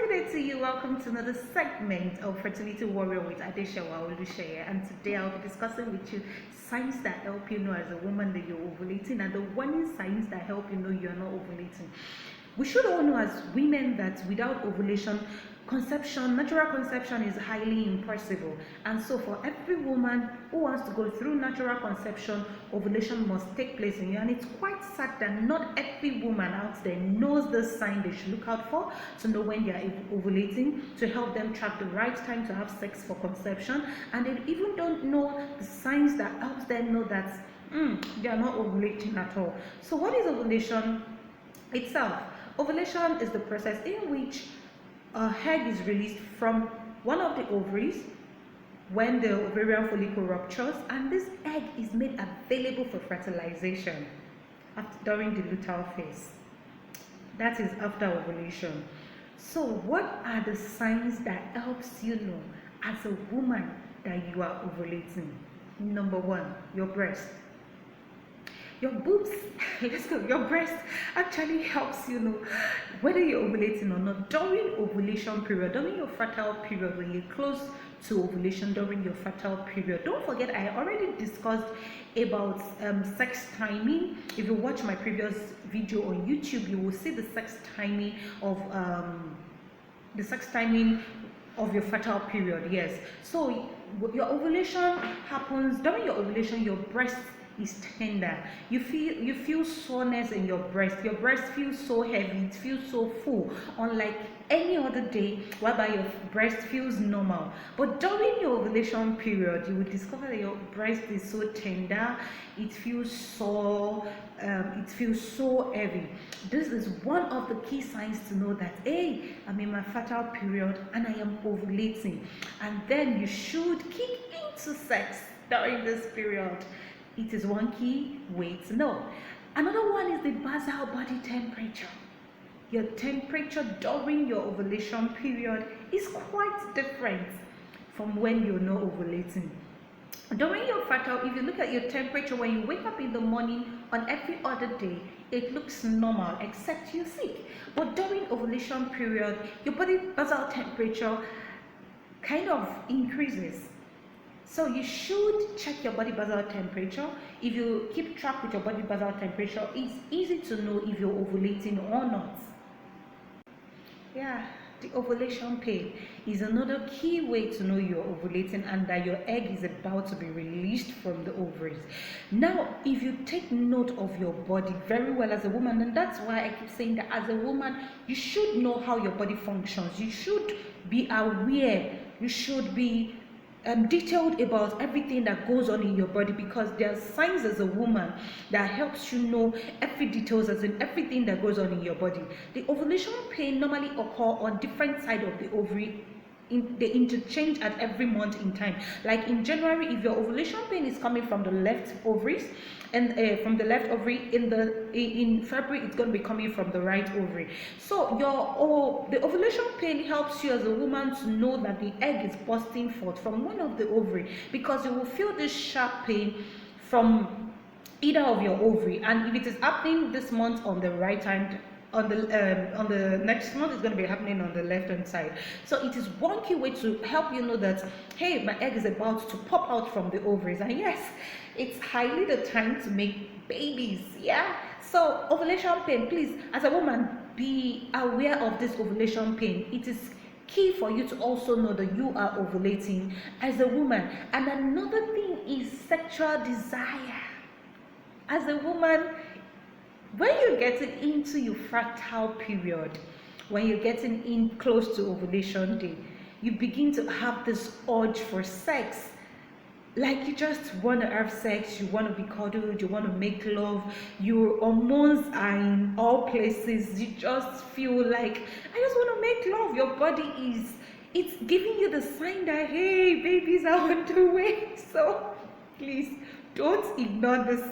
good day to you. Welcome to another segment of Fertility Warrior with Adeshawa Olusheye. And today I'll be discussing with you signs that help you know as a woman that you're ovulating and the warning signs that help you know you're not ovulating. We should all know as women that without ovulation, natural conception is highly impossible. And so for every woman who wants to go through natural conception, ovulation must take place in you. And it's quite sad that not every woman out there knows the sign they should look out for to know when they are ovulating, to help them track the right time to have sex for conception. And they even don't know the signs that helps them know that they are not ovulating at all. So what is ovulation itself? Ovulation is the process in which a egg is released from one of the ovaries when the ovarian follicle ruptures, and this egg is made available for fertilization during the luteal phase. That is after ovulation. So what are the signs that helps you know as a woman that you are ovulating? Number one, your breast. Your boobs, your breast actually helps you know whether you're ovulating or not during ovulation period, during your fertile period, when you're close to ovulation during your fertile period. Don't forget, I already discussed about sex timing. If you watch my previous video on YouTube, you will see the sex timing of your fertile period. Yes, so your ovulation happens during your ovulation. Your breast is tender. You feel soreness in your breast. Your breast feels so heavy, it feels so full, unlike any other day whereby your breast feels normal. But during your ovulation period, you will discover that your breast is so tender, it feels sore, it feels so heavy. This is one of the key signs to know that, hey, I'm in my fertile period and I am ovulating. And then you should kick into sex during this period. It is one key way to know. Another one is the basal body temperature. Your temperature during your ovulation period is quite different from when you're not ovulating. During your fertile, if you look at your temperature when you wake up in the morning on every other day, it looks normal except you're sick. But during ovulation period, your body basal temperature kind of increases. So you should check your body basal temperature. If you keep track with your body basal temperature, it's easy to know if you're ovulating or not. Yeah, the ovulation pain is another key way to know you're ovulating and that your egg is about to be released from the ovaries. Now, if you take note of your body very well as a woman, and that's why I keep saying that as a woman, you should know how your body functions. You should be aware. You should be detailed about everything that goes on in your body, because there are signs as a woman that helps you know every details as in everything that goes on in your body. The ovulation pain normally occur on different side of the ovary. They interchange at every month in time. Like in January, if your ovulation pain is coming from the left ovaries, and from the left ovary, in February it's going to be coming from the right ovary. So the ovulation pain helps you as a woman to know that the egg is bursting forth from one of the ovary, because you will feel this sharp pain from either of your ovary, and if it is happening this month on the right hand, on the next month it's going to be happening on the left hand side. So it is one key way to help you know that, hey, my egg is about to pop out from the ovaries. And yes, it's highly the time to make babies. Yeah, so ovulation pain, please, as a woman, be aware of this ovulation pain. It is key for you to also know that you are ovulating as a woman. And another thing is sexual desire. As a woman, when you're getting into your fertile period, when you're getting in close to ovulation day, you begin to have this urge for sex. Like you just want to have sex, you want to be cuddled, you want to make love, your hormones are in all places, you just feel like, I just want to make love. Your body it's giving you the sign that, hey, babies are on the way. So please don't ignore this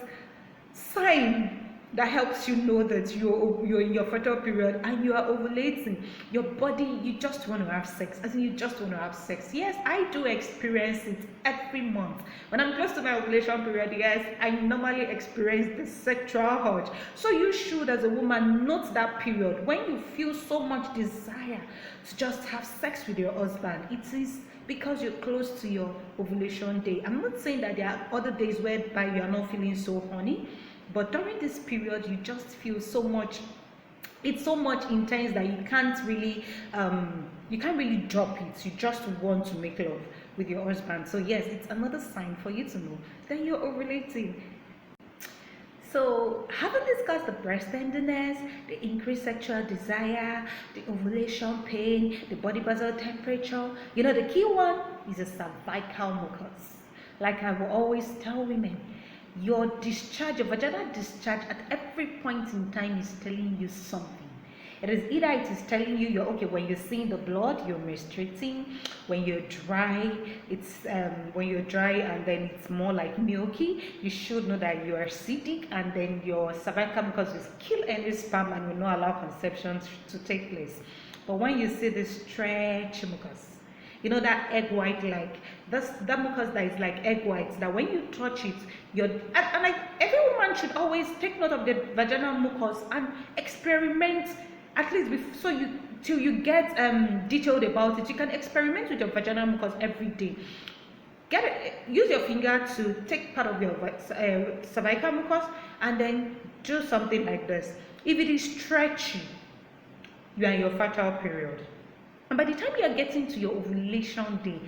sign that helps you know that you're in your fertile period and you are ovulating. Your body, you just want to have sex, as in you just want to have sex. Yes, I do experience it every month when I'm close to my ovulation period. Yes, I normally experience the sexual urge. So you should, as a woman, note that period when you feel so much desire to just have sex with your husband. It is because you're close to your ovulation day. I'm not saying that there are other days whereby you are not feeling so horny, but during this period you just feel so much, it's so much intense that you can't really drop it. You just want to make love with your husband. So yes, it's another sign for you to know that you're ovulating. So, having discussed the breast tenderness, the increased sexual desire, the ovulation pain, the body basal temperature, the key one is a cervical mucus. Like I will always tell women, your vaginal discharge at every point in time is telling you something. It is telling you you're okay when you're seeing the blood, you're menstruating. When you're dry, when you're dry and then it's more like milky, you should know that you are acidic, and then your cervical mucus will kill any sperm and will not allow conception to take place. But when you see this stretch mucus, that egg white, like that mucus that is like egg white, that when you touch it, every woman should always take note of the vaginal mucus and experiment, at least till you get detailed about it. You can experiment with your vaginal mucus every day. Use your finger to take part of your cervical mucus and then do something like this. If it is stretchy, you are in your fertile period. And by the time you are getting to your ovulation day,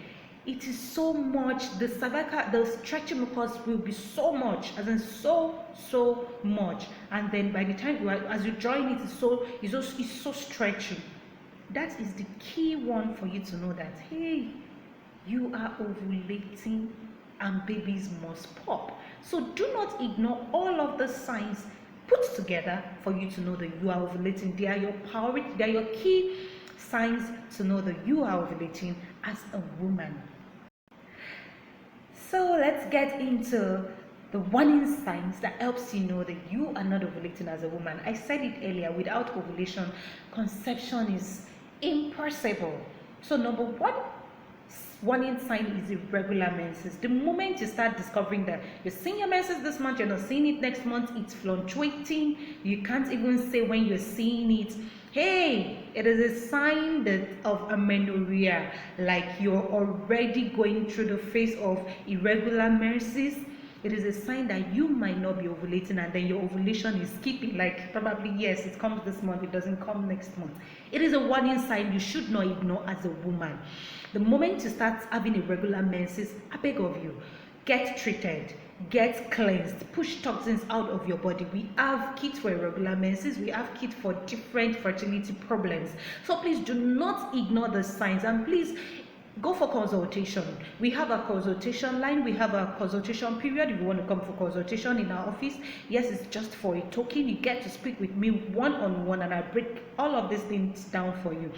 it is so much, the stretchy mucus will be so much, as in so much. And then by the time as you join it, it's so stretchy. That is the key one for you to know that, hey, you are ovulating and babies must pop. So do not ignore all of the signs put together for you to know that you are ovulating. They are your priority, they are your key signs to know that you are ovulating as a woman. So let's get into the warning signs that helps you know that you are not ovulating as a woman. I said it earlier, without ovulation, conception is impossible. So number one warning sign is irregular menses. The moment you start discovering that you're seeing your menses this month, you're not seeing it next month, it's fluctuating, you can't even say when you're seeing it, hey, it is a sign of amenorrhea, like you're already going through the phase of irregular menses. It is a sign that you might not be ovulating, and then your ovulation is skipping, like probably, yes, it comes this month, it doesn't come next month. It is a warning sign you should not ignore as a woman. The moment you start having irregular menses, I beg of you, get treated, get cleansed, push toxins out of your body. We have kits for irregular menses, we have kits for different fertility problems. So please do not ignore the signs, and please go for consultation. We have a consultation line, we have a consultation period. If you want to come for consultation in our office, yes, it's just for a token. You get to speak with me one-on-one, and I break all of these things down for you.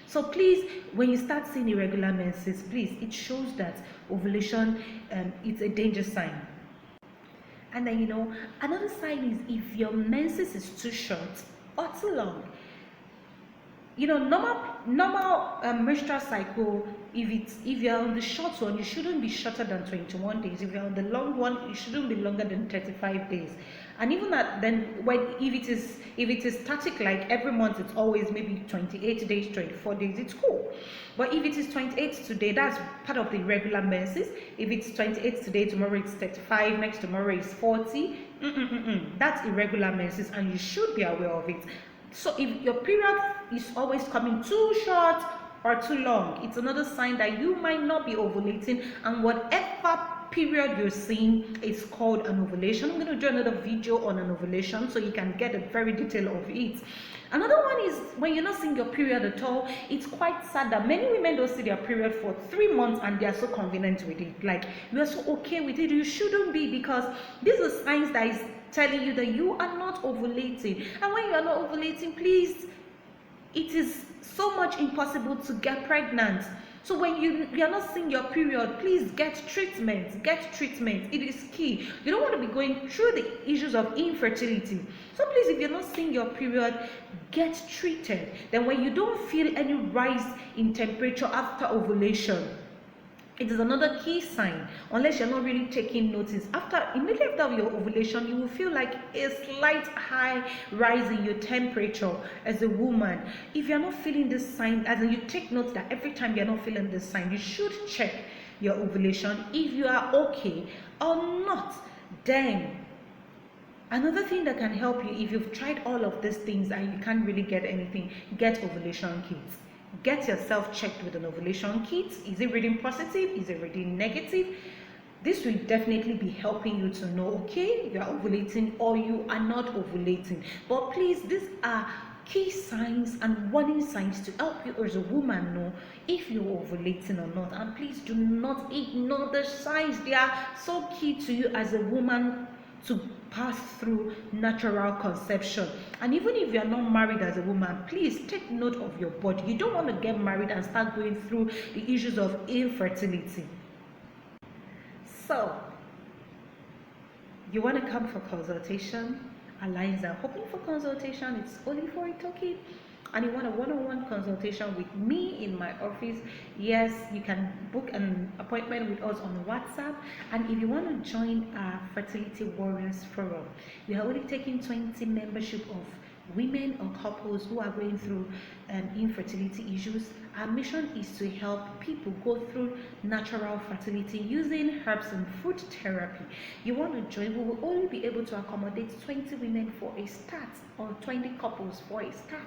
So please, when you start seeing irregular menses, please, it shows that ovulation, it's a danger sign. And then another sign is if your menses is too short or too long. Normal menstrual cycle, if you're on the short one, you shouldn't be shorter than 21 days. If you're on the long one, you shouldn't be longer than 35 days. And even that, then if it is static, like every month it's always maybe 28 days, 24 days, it's cool. But if it is 28 today, that's part of the irregular menses. If it's 28 today, tomorrow it's 35, next tomorrow is 40, that's irregular menses, and you should be aware of it. So if your period is always coming too short or too long, it's another sign that you might not be ovulating, and whatever period you're seeing is called an ovulation. I'm going to do another video on an ovulation so you can get a very detail of it. Another one is when you're not seeing your period at all. It's quite sad that many women don't see their period for 3 months and they are so convenient with it. Like, you are so okay with it. You shouldn't be, because these are signs that is telling you that you are not ovulating. And when you are not ovulating, please, it is so much impossible to get pregnant. So when you are not seeing your period, please get treatment. Get treatment. It is key. You don't want to be going through the issues of infertility. So please, if you're not seeing your period, get treated. Then when you don't feel any rise in temperature after ovulation, it is another key sign, unless you're not really taking notice. Immediately after your ovulation, you will feel like a slight high rise in your temperature as a woman. If you're not feeling this sign, as in you take note that every time you're not feeling this sign, you should check your ovulation if you are okay or not. Then another thing that can help you, if you've tried all of these things and you can't really get anything, get ovulation kits. Get yourself checked with an ovulation kit. Is it reading positive? Is it reading negative? This will definitely be helping you to know, okay, you are ovulating or you are not ovulating. But please, these are key signs and warning signs to help you as a woman know if you're ovulating or not. And please do not ignore the signs. They are so key to you as a woman to pass through natural conception. And even if you are not married as a woman, please take note of your body. You don't want to get married and start going through the issues of infertility. So you want to come for consultation? Alliance are open for consultation. It's only for a token. And you want a one-on-one consultation with me in my office, yes, you can book an appointment with us on WhatsApp. And if you want to join our Fertility Warriors Forum, we are only taking 20 membership of women or couples who are going through infertility issues. Our mission is to help people go through natural fertility using herbs and food therapy. You want to join? We will only be able to accommodate 20 women for a start, or 20 couples for a start.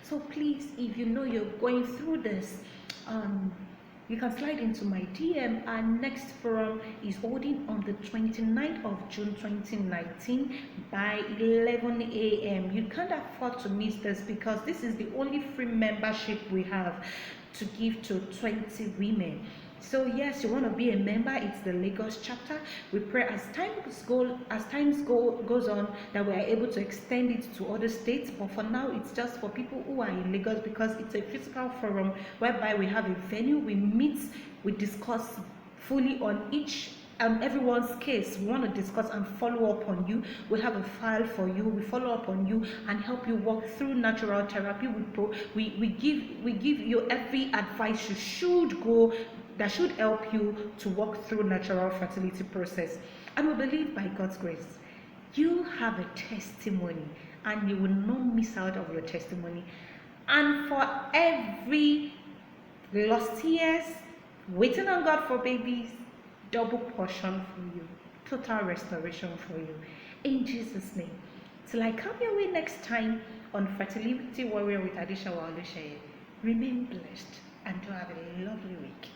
So please, if you know you're going through this, you can slide into my DM. Our next forum is holding on the 29th of June 2019 by 11 a.m. You can't afford to miss this, because this is the only free membership we have to give to 20 women. So yes, you want to be a member. It's the Lagos chapter. We pray as times goes on that we are able to extend it to other states. But for now, it's just for people who are in Lagos, because it's a physical forum whereby we have a venue. We meet, we discuss fully on each and everyone's case. We want to discuss and follow up on you. We have a file for you. We follow up on you and help you walk through natural therapy. We give you every advice you should go that should help you to walk through natural fertility process. And we believe by God's grace, you have a testimony and you will not miss out of your testimony. And for every lost years, waiting on God for babies, double portion for you, total restoration for you. In Jesus' name. Till I come your way next time on Fertility Warrior with Adisha Walushaye, remain blessed and to have a lovely week.